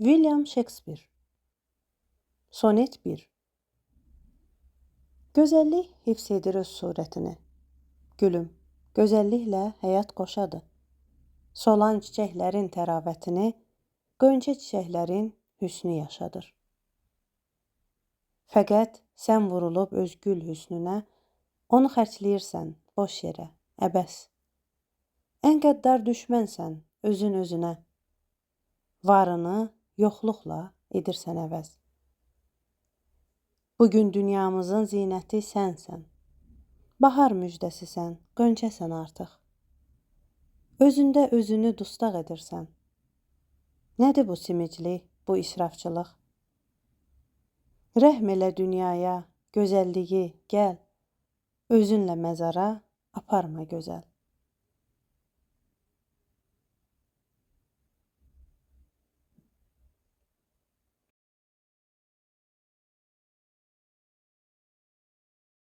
William Shakespeare. Sonet 1. Gözəllik hifz edir öz surətini. Gülüm, gözəlliklə həyat qoşadır. Solan çiçəklərin təravətini, qönçə çiçəklərin hüsnü yaşadır. Fəqət sən vurulub öz gül hüsnünə, onu xərcləyirsən boş yerə, əbəs. Ən qəddar düşmənsən özün özünə. Varını yoxluqla edirsən əvəz. Bugün dünyamızın zinəti sənsən. Bahar müjdəsisən, qönçəsən artıq. Özündə özünü dustaq edirsən. Nədir bu simiclik, bu israfçılıq? Rəhm elə dünyaya, gözəlliyi, gəl. Özünlə məzara aparma gözəl.